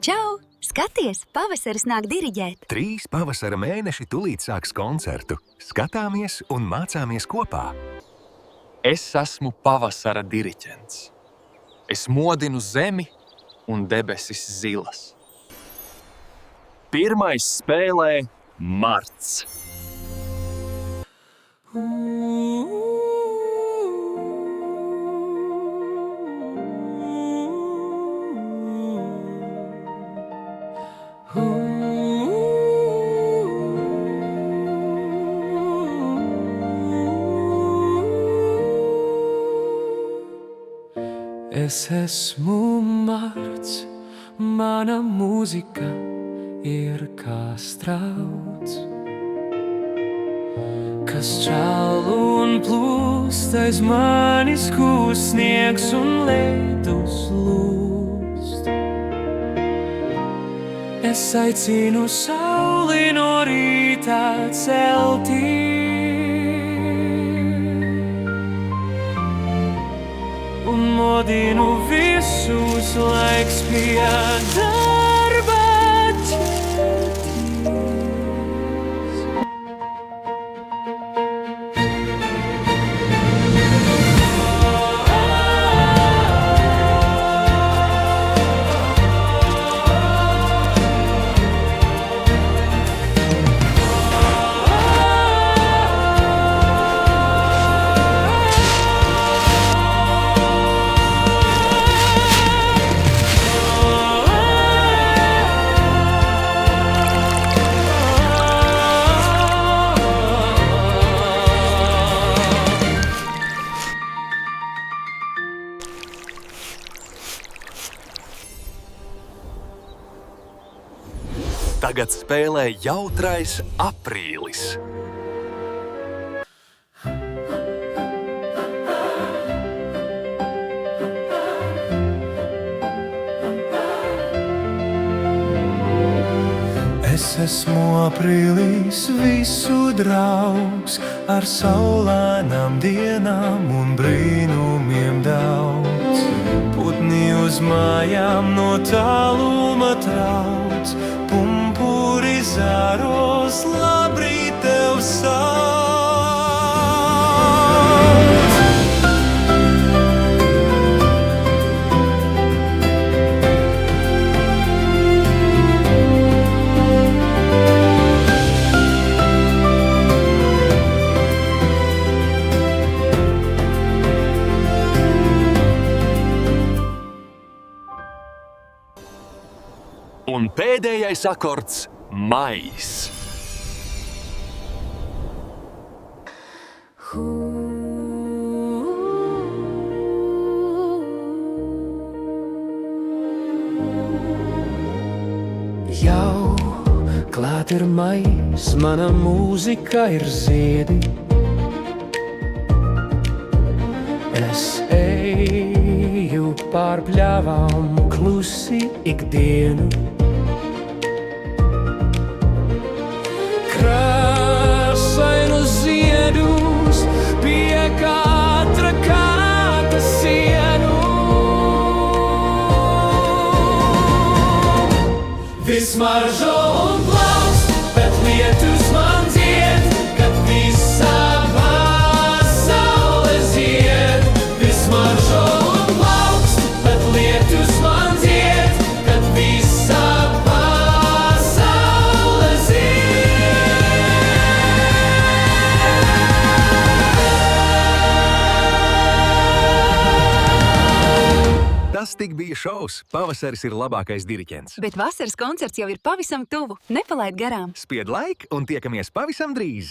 Čau! Skaties, pavasaris nāk diriģēt! 3 pavasara mēneši tūlīt sāks koncertu. Skatāmies un mācāmies kopā. Es esmu pavasara diriģents. Es modinu zemi un debesis zilas. Pirmais spēlē marts. Es esmu marts, mana mūzika ir kā strauts, kas čāl un plūst aiz manis kūst sniegs un ledus lūst. Es aicinu sauli no rītā celtī, un modinu visus laiks pie darba ķerties. Tagad spēlē jautrais aprīlis. Es esmu aprīlis, visu draugs, ar saulainām dienām un brīnumiem daudz. Putni uz mājām no tāluma trauc, pumpuri zāros, labrīt tev sauc. Un pēdējais akords – mais. Jau klāt ir mais, mana mūzika ir ziedi. Es eju pār pļavām klusi ikdienu. Krāsainu ziedus pie katra kāta sienu. Viss maržo un plaukst, bet lietus man dzied, kad visā pasaule zied. Viss maržo un plaukst, bet lietus man dzied, kad visā pasaule zied. Tas tik bija šovs. Pavasaris ir labākais diriģents. Bet vasaras koncerts jau ir pavisam tuvu. Nepalaid garām! Spied like un tiekamies pavisam drīz!